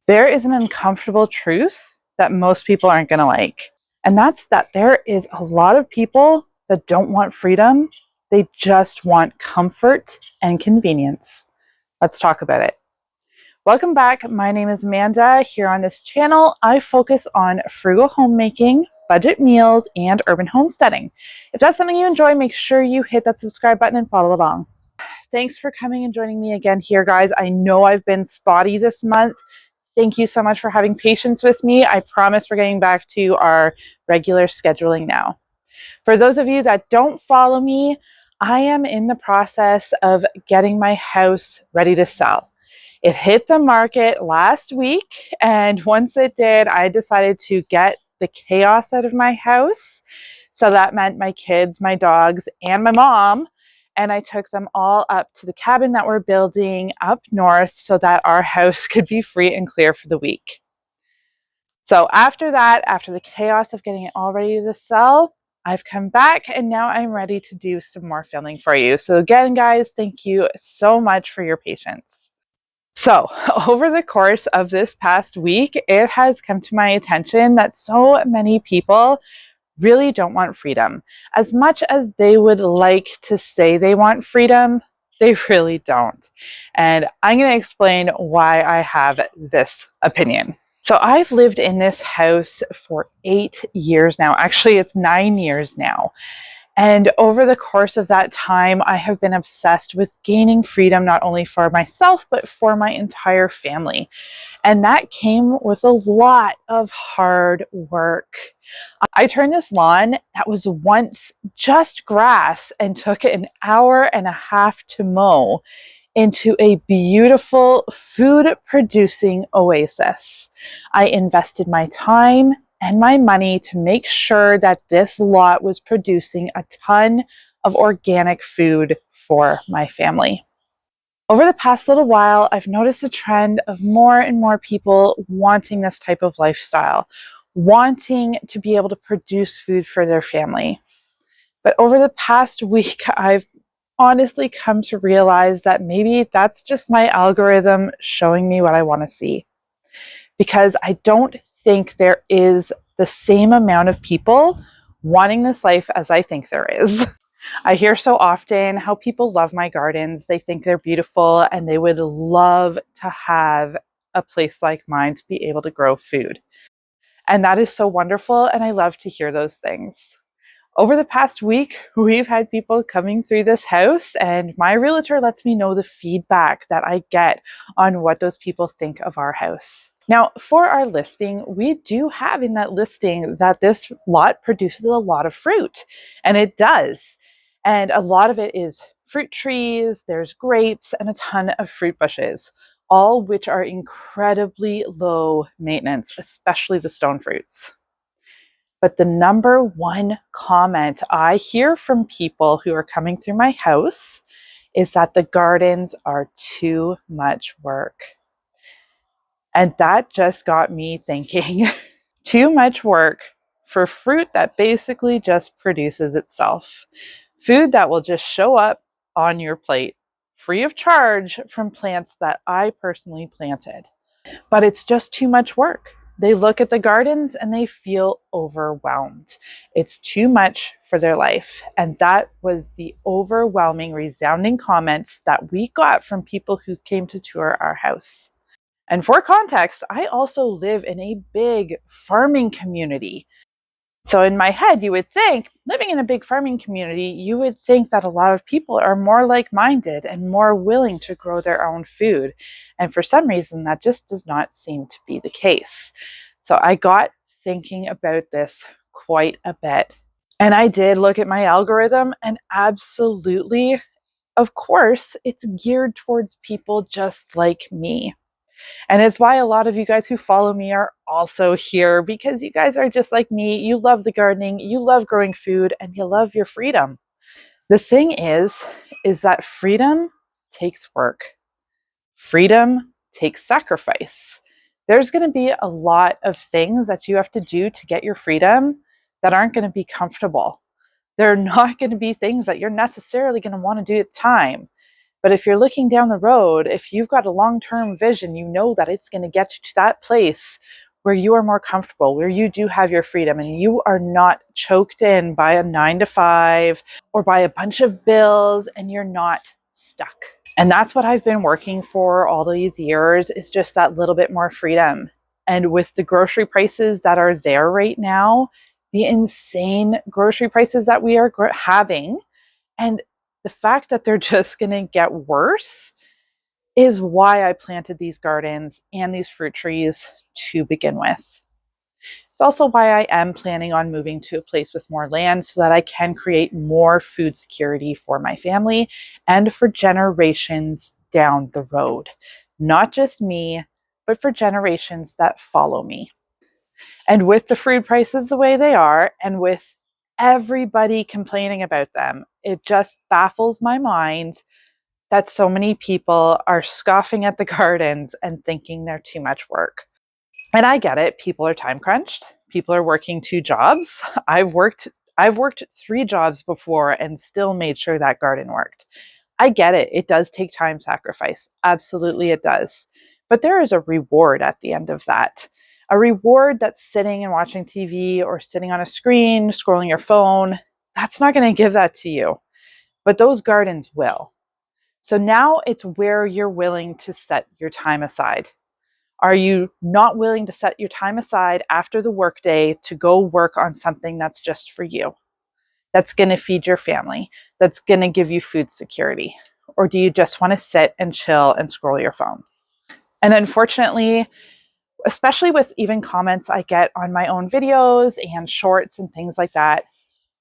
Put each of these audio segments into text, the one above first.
There is an uncomfortable truth that most people aren't going to like. And that's that there is a lot of people that don't want freedom. They just want comfort and convenience. Let's talk about it. Welcome back. My name is Amanda. Here on this channel, I focus on frugal homemaking, budget meals, and urban homesteading. If that's something you enjoy, make sure you hit that subscribe button and follow along. Thanks for coming and joining me again here, guys. I know I've been spotty this month. Thank you so much for having patience with me. I promise we're getting back to our regular scheduling now. For those of you that don't follow me, I am in the process of getting my house ready to sell. It hit the market last week, and once it did, I decided to get the chaos out of my house. So that meant my kids, my dogs, and my mom. And I took them all up to the cabin that we're building up north so that our house could be free and clear for the week. So after that, after the chaos of getting it all ready to sell, I've come back and now I'm ready to do some more filming for you. So again, guys, thank you so much for your patience. So over the course of this past week, it has come to my attention that so many people really don't want freedom. As much as they would like to say they want freedom, they really don't. And I'm going to explain why I have this opinion. So I've lived in this house for 8 years now. Actually, it's 9 years now. And over the course of that time, I have been obsessed with gaining freedom, not only for myself, but for my entire family. And that came with a lot of hard work. I turned this lawn that was once just grass and took an hour and a half to mow into a beautiful food-producing oasis. I invested my time and my money to make sure that this lot was producing a ton of organic food for my family. Over the past little while, I've noticed a trend of more and more people wanting this type of lifestyle, wanting to be able to produce food for their family. But over the past week, I've honestly come to realize that maybe that's just my algorithm showing me what I want to see. Because I don't think there is the same amount of people wanting this life as I think there is. I hear so often how people love my gardens. They think they're beautiful and they would love to have a place like mine to be able to grow food. And that is so wonderful, and I love to hear those things. Over the past week, we've had people coming through this house, and my realtor lets me know the feedback that I get on what those people think of our house. Now, for our listing, we do have in that listing that this lot produces a lot of fruit, and it does. And a lot of it is fruit trees, there's grapes, and a ton of fruit bushes, all which are incredibly low maintenance, especially the stone fruits. But the number one comment I hear from people who are coming through my house is that the gardens are too much work. And that just got me thinking, too much work for fruit that basically just produces itself. Food that will just show up on your plate, free of charge, from plants that I personally planted. But it's just too much work. They look at the gardens and they feel overwhelmed. It's too much for their life. And that was the overwhelming, resounding comments that we got from people who came to tour our house. And for context, I also live in a big farming community. So in my head, you would think, living in a big farming community, you would think that a lot of people are more like-minded and more willing to grow their own food. And for some reason, that just does not seem to be the case. So I got thinking about this quite a bit. And I did look at my algorithm, and absolutely, of course, it's geared towards people just like me. And it's why a lot of you guys who follow me are also here, because you guys are just like me. You love the gardening, you love growing food, and you love your freedom. The thing is that freedom takes work. Freedom takes sacrifice. There's going to be a lot of things that you have to do to get your freedom that aren't going to be comfortable. They're not going to be things that you're necessarily going to want to do at the time. But if you're looking down the road, if you've got a long-term vision, you know that it's going to get you to that place where you are more comfortable, where you do have your freedom and you are not choked in by a 9 to 5 or by a bunch of bills, and you're not stuck. And that's what I've been working for all these years, is just that little bit more freedom. And with the grocery prices that are there right now, the insane grocery prices that we are having, and the fact that they're just going to get worse, is why I planted these gardens and these fruit trees to begin with. It's also why I am planning on moving to a place with more land so that I can create more food security for my family and for generations down the road. Not just me, but for generations that follow me. And with the food prices the way they are, and with everybody complaining about them, it just baffles my mind that so many people are scoffing at the gardens and thinking they're too much work. And I get it. People are time crunched. People are working 2 jobs. I've worked 3 jobs before and still made sure that garden worked. I get it. It does take time sacrifice. Absolutely it does. But there is a reward at the end of that. A reward that's sitting and watching TV or sitting on a screen, scrolling your phone. That's not going to give that to you. But those gardens will. So now it's where you're willing to set your time aside. Are you not willing to set your time aside after the workday to go work on something that's just for you, that's going to feed your family, that's going to give you food security? Or do you just want to sit and chill and scroll your phone? And unfortunately, especially with even comments I get on my own videos and shorts and things like that,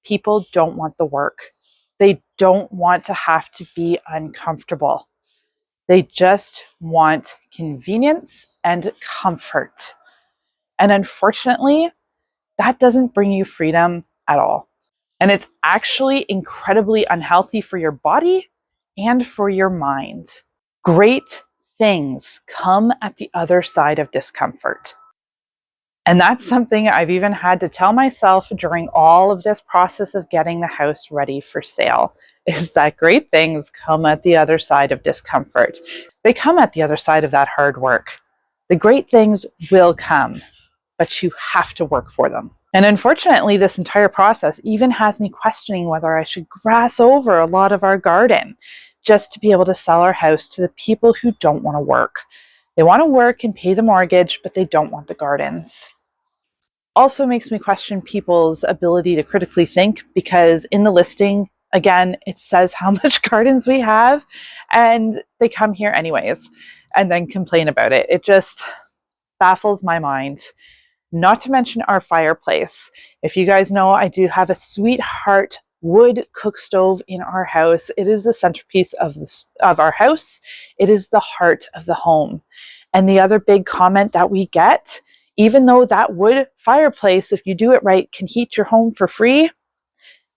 people don't want the work. They don't want to have to be uncomfortable. They just want convenience and comfort. And unfortunately, that doesn't bring you freedom at all. And it's actually incredibly unhealthy for your body and for your mind. Great things come at the other side of discomfort. And that's something I've even had to tell myself during all of this process of getting the house ready for sale, is that great things come at the other side of discomfort. They come at the other side of that hard work. The great things will come, but you have to work for them. And unfortunately, this entire process even has me questioning whether I should grass over a lot of our garden just to be able to sell our house to the people who don't want to work. They want to work and pay the mortgage, but they don't want the gardens. Also makes me question people's ability to critically think, because in the listing, again, it says how much gardens we have, and they come here anyways and then complain about it. It just baffles my mind. Not to mention our fireplace. If you guys know, I do have a sweetheart wood cook stove in our house. It is the centerpiece of our house. It is the heart of the home. And the other big comment that we get, even though that wood fireplace, if you do it right, can heat your home for free,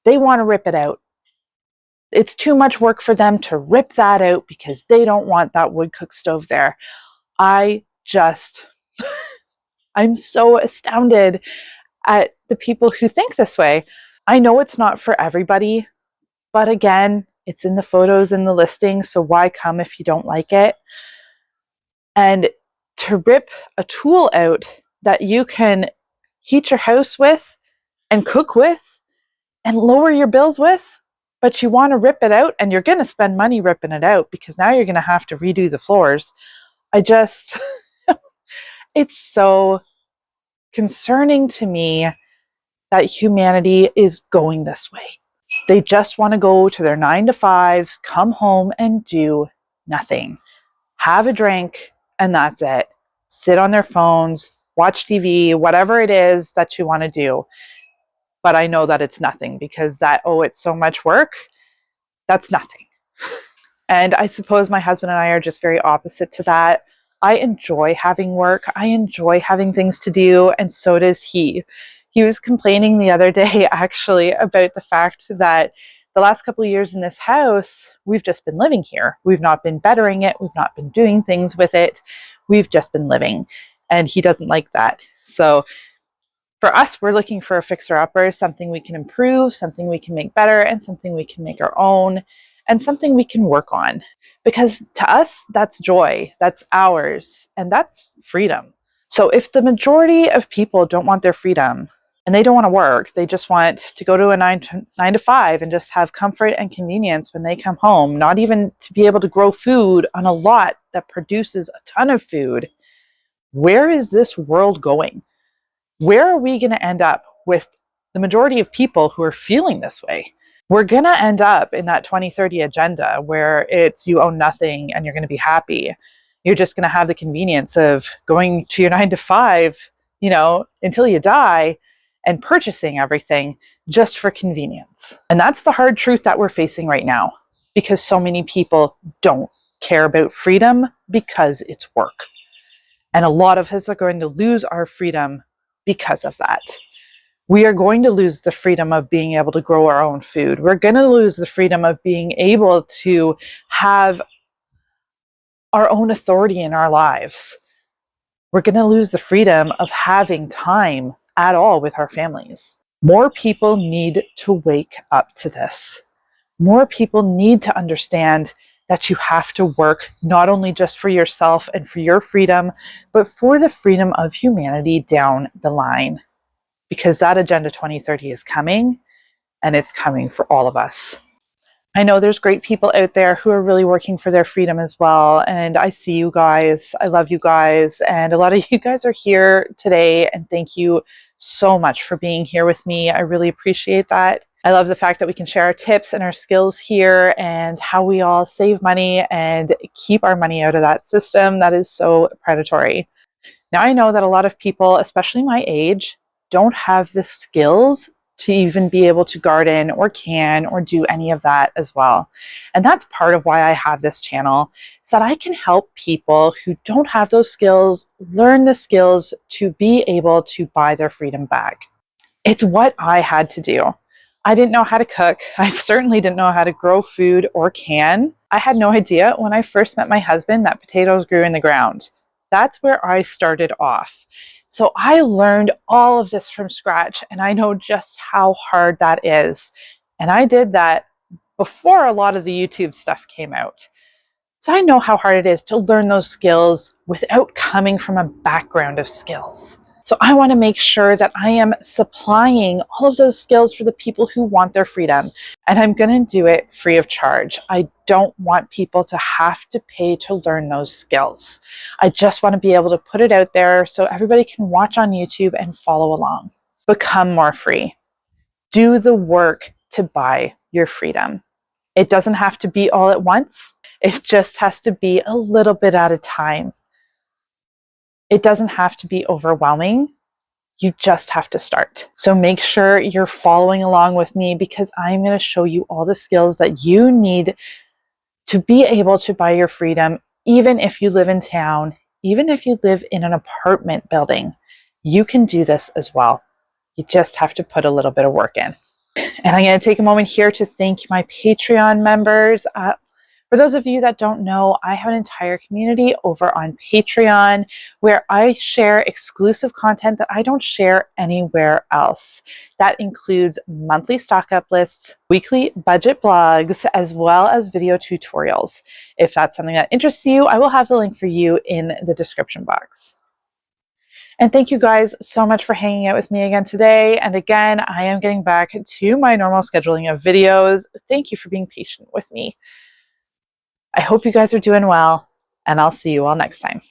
they want to rip it out. It's too much work for them to rip that out because they don't want that wood cook stove there. I'm so astounded at the people who think this way. I know it's not for everybody, but again, it's in the photos and the listing, so why come if you don't like it? And to rip a tool out that you can heat your house with and cook with and lower your bills with, but you want to rip it out, and you're going to spend money ripping it out because now you're going to have to redo the floors. It's so concerning to me that humanity is going this way. They just want to go to their 9 to 5s, come home and do nothing. Have a drink, and that's it. Sit on their phones, watch TV, whatever it is that you want to do. But I know that it's nothing, because it's so much work. That's nothing. And I suppose my husband and I are just very opposite to that. I enjoy having work. I enjoy having things to do, and so does he. He was complaining the other day, actually, about the fact that the last couple of years in this house, we've just been living here. We've not been bettering it. We've not been doing things with it. We've just been living. And he doesn't like that. So for us, we're looking for a fixer-upper, something we can improve, something we can make better, and something we can make our own. and something we can work on. Because to us, that's joy, that's ours, and that's freedom. So if the majority of people don't want their freedom and they don't want to work, they just want to go to a 9 to 5 and just have comfort and convenience when they come home, not even to be able to grow food on a lot that produces a ton of food, where is this world going? Where are we going to end up with the majority of people who are feeling this way? We're going to end up in that 2030 agenda where it's you own nothing and you're going to be happy. You're just going to have the convenience of going to your 9 to 5, until you die and purchasing everything just for convenience. And that's the hard truth that we're facing right now, because so many people don't care about freedom because it's work. And a lot of us are going to lose our freedom because of that. We are going to lose the freedom of being able to grow our own food. We're going to lose the freedom of being able to have our own authority in our lives. We're going to lose the freedom of having time at all with our families. More people need to wake up to this. More people need to understand that you have to work not only just for yourself and for your freedom, but for the freedom of humanity down the line. Because that Agenda 2030 is coming, and it's coming for all of us. I know there's great people out there who are really working for their freedom as well, and I see you guys. I love you guys, and a lot of you guys are here today, and thank you so much for being here with me. I really appreciate that. I love the fact that we can share our tips and our skills here and how we all save money and keep our money out of that system that is so predatory. Now, I know that a lot of people, especially my age, don't have the skills to even be able to garden or can or do any of that as well. And that's part of why I have this channel, so that I can help people who don't have those skills learn the skills to be able to buy their freedom back. It's what I had to do. I didn't know how to cook. I certainly didn't know how to grow food or can. I had no idea when I first met my husband that potatoes grew in the ground. That's where I started off. So I learned all of this from scratch, and I know just how hard that is. And I did that before a lot of the YouTube stuff came out. So I know how hard it is to learn those skills without coming from a background of skills. So I want to make sure that I am supplying all of those skills for the people who want their freedom. And I'm going to do it free of charge. I don't want people to have to pay to learn those skills. I just want to be able to put it out there so everybody can watch on YouTube and follow along. Become more free. Do the work to buy your freedom. It doesn't have to be all at once. It just has to be a little bit at a time. It doesn't have to be overwhelming. You just have to start. So make sure you're following along with me, because I'm going to show you all the skills that you need to be able to buy your freedom, even if you live in town, even if you live in an apartment building. You can do this as well. You just have to put a little bit of work in. And I'm going to take a moment here to thank my Patreon members. For those of you that don't know, I have an entire community over on Patreon where I share exclusive content that I don't share anywhere else. That includes monthly stock up lists, weekly budget blogs, as well as video tutorials. If that's something that interests you, I will have the link for you in the description box. And thank you guys so much for hanging out with me again today. And again, I am getting back to my normal scheduling of videos. Thank you for being patient with me. I hope you guys are doing well, and I'll see you all next time.